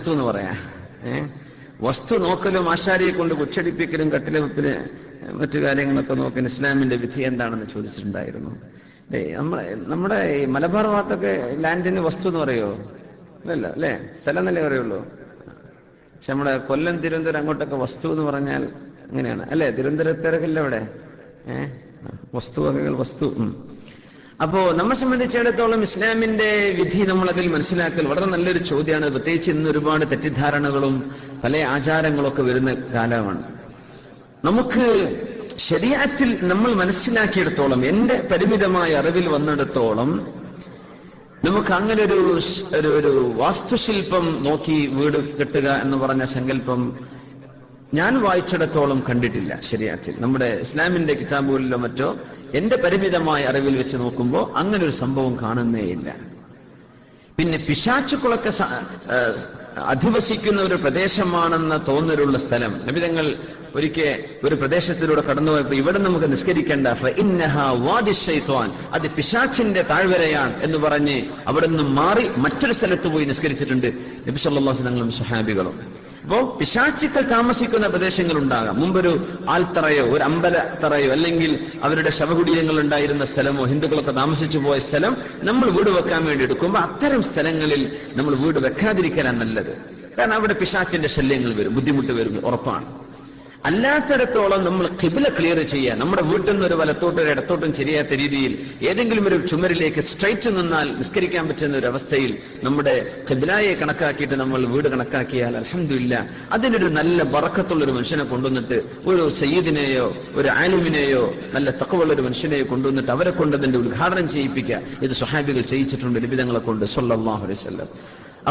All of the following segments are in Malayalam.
വസ്തു എന്ന് പറയാ. വസ്തു നോക്കലും ആശാരിയെ കൊണ്ട് കുച്ചടിപ്പിക്കലും കട്ടിലെ വെപ്പിന് മറ്റു കാര്യങ്ങളൊക്കെ നോക്കാൻ ഇസ്ലാമിന്റെ വിധി എന്താണെന്ന് ചോദിച്ചിട്ടുണ്ടായിരുന്നു. നമ്മുടെ ഈ മലബാർ ഭാഗത്തൊക്കെ ലാൻഡിന് വസ്തു എന്ന് പറയുമോ? അല്ലല്ലോ അല്ലേ, സ്ഥലം എന്നല്ലേ പറയുള്ളൂ. പക്ഷെ നമ്മുടെ കൊല്ലം തിരുവനന്തപുരം അങ്ങോട്ടൊക്കെ വസ്തു എന്ന് പറഞ്ഞാൽ അങ്ങനെയാണ് അല്ലേ? തിരുവനന്തപുരത്തിറക്കില്ല അവിടെ വസ്തുവകകൾ വസ്തു. അപ്പോ നമ്മെ സംബന്ധിച്ചിടത്തോളം ഇസ്ലാമിന്റെ വിധി നമ്മളതിൽ മനസ്സിലാക്കൽ വളരെ നല്ലൊരു ചോദ്യമാണ്. പ്രത്യേകിച്ച് ഇന്ന് ഒരുപാട് തെറ്റിദ്ധാരണകളും പല ആചാരങ്ങളൊക്കെ വരുന്ന കാലമാണ്. നമുക്ക് ശരീഅത്തിൽ നമ്മൾ മനസ്സിലാക്കിയിടത്തോളം, എന്റെ പരിമിതമായ അറിവിൽ വന്നിടത്തോളം, നമുക്ക് അങ്ങനെ ഒരു വാസ്തുശില്പം നോക്കി വീട് കെട്ടുക എന്ന് പറഞ്ഞ സങ്കല്പം ഞാൻ വായിച്ചിടത്തോളം കണ്ടിട്ടില്ല ശരീഅത്തിൽ. നമ്മുടെ ഇസ്ലാമിന്റെ കിതാബുകളിലോ മറ്റോ എന്റെ പരിമിതമായ അറിവിൽ വെച്ച് നോക്കുമ്പോൾ അങ്ങനെ ഒരു സംഭവം കാണുന്നേയില്ല. പിന്നെ പിശാചുക്കളൊക്കെ അധിവസിക്കുന്ന ഒരു പ്രദേശമാണെന്ന തോന്നലുള്ള സ്ഥലം, നബി തങ്ങൾ ഒരിക്കൽ ഒരു പ്രദേശത്തിലൂടെ കടന്നുപോയപ്പോ ഇവിടെ നമുക്ക് നിസ്കരിക്കേണ്ട, അത് പിശാച്ചിന്റെ താഴ്വരയാണ് എന്ന് പറഞ്ഞ് അവിടെ നിന്ന് മാറി മറ്റൊരു സ്ഥലത്ത് പോയി നിസ്കരിച്ചിട്ടുണ്ട് നബി സല്ലല്ലാഹു അലൈഹി വസല്ലം സ്വഹാബികളും. അപ്പോ പിശാചുക്കൾ താമസിക്കുന്ന പ്രദേശങ്ങൾ ഉണ്ടാകാം. മുമ്പൊരു ആൽത്തറയോ ഒരു അമ്പലത്തറയോ അല്ലെങ്കിൽ അവരുടെ ശവകുടീരങ്ങൾ ഉണ്ടായിരുന്ന സ്ഥലമോ ഹിന്ദുക്കളൊക്കെ താമസിച്ചു പോയ സ്ഥലം നമ്മൾ വീട് വെക്കാൻ വേണ്ടി എടുക്കുമ്പോൾ അത്തരം സ്ഥലങ്ങളിൽ നമ്മൾ വീട് വെക്കാതിരിക്കാനാണ് നല്ലത്. കാരണം അവിടെ പിശാച്ചിന്റെ ശല്യങ്ങൾ വരും, ബുദ്ധിമുട്ട് വരും, ഉറപ്പാണ്. അല്ലാത്തിടത്തോളം നമ്മൾ ഖിബ്ല ക്ലിയർ ചെയ്യുക. നമ്മുടെ വീട്ടിൽ നിന്ന് ഒരു വലത്തോട്ടും ഒരു ഇടത്തോട്ടും ശരിയാത്ത രീതിയിൽ ഏതെങ്കിലും ഒരു ചുമരിലേക്ക് സ്ട്രൈറ്റ് നിന്നാൽ നിസ്കരിക്കാൻ പറ്റുന്ന ഒരു അവസ്ഥയിൽ നമ്മുടെ ഖിബ്ലയെ കണക്കാക്കിയിട്ട് നമ്മൾ വീട് കണക്കാക്കിയാൽ അൽഹംദുലില്ലാ അതിനൊരു നല്ല ബറക്കത്തുള്ളൊരു മനുഷ്യനെ കൊണ്ടുവന്നിട്ട്, ഒരു സയ്യിദിനെയോ ഒരു ആലിമിനെയോ നല്ല തഖ്വയുള്ള ഒരു മനുഷ്യനെയോ കൊണ്ടുവന്നിട്ട് അവരെ കൊണ്ട് അതിന്റെ ഉദ്ഘാടനം ചെയ്യിപ്പിക്കുക. ഇത് സ്വഹാബികൾ ചെയ്യിച്ചിട്ടുണ്ട് നബി തങ്ങളെ കൊണ്ട് സ്വല്ലല്ലാഹു അലൈഹി വസല്ലം.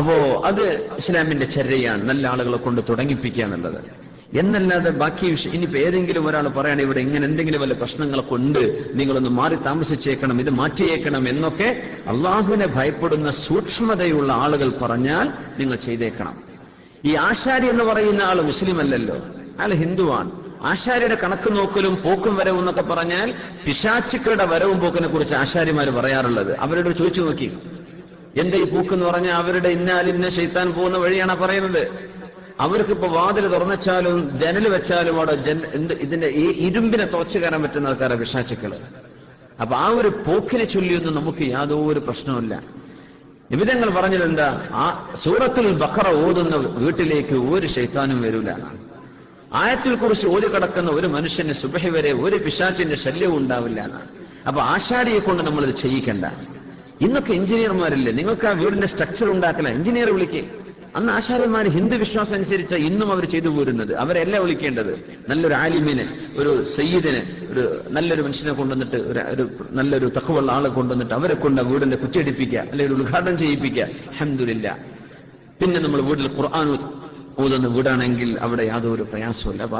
അപ്പോ അത് ഇസ്ലാമിന്റെ ചര്യയാണ്, നല്ല ആളുകളെ കൊണ്ട് തുടങ്ങിപ്പിക്കുക എന്നുള്ളത്. എന്നല്ലാതെ ബാക്കി വിഷയം ഇനിയിപ്പോ ഏതെങ്കിലും ഒരാൾ പറയണം ഇവിടെ ഇങ്ങനെ എന്തെങ്കിലും വല്ല പ്രശ്നങ്ങളൊക്കെ ഉണ്ട്, നിങ്ങളൊന്ന് മാറി താമസിച്ചേക്കണം, ഇത് മാറ്റിയേക്കണം എന്നൊക്കെ അള്ളാഹുവിനെ ഭയപ്പെടുന്ന സൂക്ഷ്മതയുള്ള ആളുകൾ പറഞ്ഞാൽ നിങ്ങൾ ചെയ്തേക്കണം. ഈ ആശാരി എന്ന് പറയുന്ന ആള് മുസ്ലിം അല്ലല്ലോ, അയാൾ ഹിന്ദുവാണ്. ആശാരിയുടെ കണക്ക് നോക്കലും പോക്കും വരവും എന്നൊക്കെ പറഞ്ഞാൽ പിശാചുക്കളുടെ വരവും പോക്കിനെ കുറിച്ച് ആശാരിമാർ പറയാറുള്ളത്. അവരോട് ചോദിച്ചു നോക്കി, എന്താ ഈ പൂക്കെന്ന് പറഞ്ഞാൽ അവരുടെ ഇന്നാലിന്ന ശൈത്താൻ പോകുന്ന വഴിയാണ് പറയുന്നത്. അവർക്കിപ്പോ വാതിൽ തുറന്നുവെച്ചാലും ജനൽ വെച്ചാലും അവിടെ ഇതിന്റെ ഈ ഇരുമ്പിനെ തുറച്ചു കയറാൻ പറ്റുന്ന ആൾക്കാരെ പിശാചുക്കള്. അപ്പൊ ആ ഒരു പോക്കിനെ ചൊല്ലിയൊന്നും നമുക്ക് യാതൊരു പ്രശ്നമില്ല. നിബിധങ്ങൾ പറഞ്ഞത് എന്താ? ആ സൂറത്തുൽ ബഖറ ഓതുന്ന വീട്ടിലേക്ക് ഒരു ശൈത്താനും വരൂല എന്നാണ്. ആയത്തുൽ കുർസി ഓതി കിടക്കുന്ന ഒരു മനുഷ്യന് സുബഹി വരെ ഒരു പിശാചിന്റെ ശല്യവും ഉണ്ടാവില്ല എന്നാണ്. അപ്പൊ ആശാരിയെ കൊണ്ട് നമ്മളിത് ചെയ്യിക്കണ്ട. ഇന്നൊക്കെ എഞ്ചിനീയർമാരില്ലേ, നിങ്ങൾക്ക് ആ വീടിന്റെ സ്ട്രക്ചർ ഉണ്ടാക്കല എഞ്ചിനീയർ വിളിക്കേ. അന്ന് ആശാര്യന്മാർ ഹിന്ദു വിശ്വാസം അനുസരിച്ച് ഇന്നും അവർ ചെയ്തു പോരുന്നത്. അവരെല്ലാം വിളിക്കേണ്ടത് നല്ലൊരു ആലിമിനെ, ഒരു സയ്യിദിനെ, ഒരു നല്ലൊരു മനുഷ്യനെ കൊണ്ടുവന്നിട്ട്, ഒരു നല്ലൊരു തഖ്വയുള്ള ആളെ കൊണ്ടുവന്നിട്ട് അവരെ കൊണ്ട് വീടിന്റെ കുറ്റിയടിപ്പിക്കുക, അല്ലെങ്കിൽ ഒരു ഉദ്ഘാടനം ചെയ്യിപ്പിക്കുക. അൽഹംദുലില്ലാ. പിന്നെ നമ്മൾ വീട്ടിൽ ഖുർആൻ ഓതുന്ന വീടാണെങ്കിൽ അവിടെ യാതൊരു പ്രയാസമില്ല. അപ്പൊ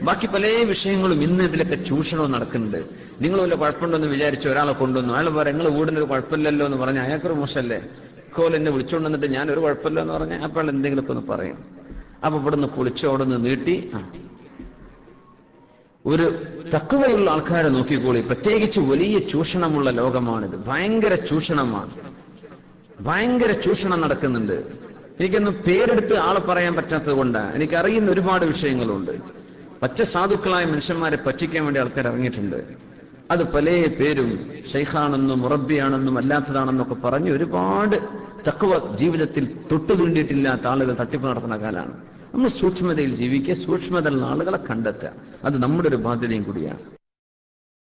ബാക്കി പല വിഷയങ്ങളും ഇന്ന് ഇതിലൊക്കെ ചൂഷണവും നടക്കുന്നുണ്ട്. നിങ്ങൾ വല്ല കുഴപ്പമുണ്ടെന്ന് വിചാരിച്ചു ഒരാളെ കൊണ്ടുവന്നു, അയാൾ പറയാം നിങ്ങൾ വീടിനൊരു കുഴപ്പമില്ലല്ലോ എന്ന് പറഞ്ഞാൽ അയാൾക്കൊരു മോശമല്ലേ? കോൽ എന്നെ വിളിച്ചുകൊണ്ട് വന്നിട്ട് ഞാൻ ഒരു കുഴപ്പമില്ല എന്ന് പറഞ്ഞാൽ അപ്പോൾ എന്തെങ്കിലുമൊക്കെ ഒന്ന് പറയും. അപ്പൊ ഇവിടുന്ന് പൊളിച്ചോടൊന്ന് നീട്ടി ഒരു തഖ്വയുള്ള ആൾക്കാരെ നോക്കിക്കോളി. പ്രത്യേകിച്ച് വലിയ ചൂഷണമുള്ള ലോകമാണിത്. ഭയങ്കര ചൂഷണമാണ്, ഭയങ്കര ചൂഷണം നടക്കുന്നുണ്ട്. എനിക്കൊന്നും പേരെടുത്ത് ആളെ പറയാൻ പറ്റാത്തത് കൊണ്ടാണ്. എനിക്കറിയുന്ന ഒരുപാട് വിഷയങ്ങളുണ്ട്. പച്ച സാധുക്കളായ മനുഷ്യന്മാരെ പറ്റിക്കാൻ വേണ്ടി ആൾക്കാർ ഇറങ്ങിയിട്ടുണ്ട്. അത് പല പേരും ഷെയ്ഖാണെന്നും മുറബിയാണെന്നും അല്ലാത്തതാണെന്നൊക്കെ പറഞ്ഞ് ഒരുപാട് തഖ്വ ജീവിതത്തിൽ തൊട്ടു തീണ്ടിയിട്ടില്ലാത്ത ആളുകൾ തട്ടിപ്പ് നടത്തുന്ന കാലമാണ്. നമ്മൾ സൂക്ഷ്മതയിൽ ജീവിക്കുക, സൂക്ഷ്മതയുള്ള ആളുകളെ കണ്ടെത്തുക. അത് നമ്മുടെ ഒരു ബാധ്യതയും കൂടിയാണ്.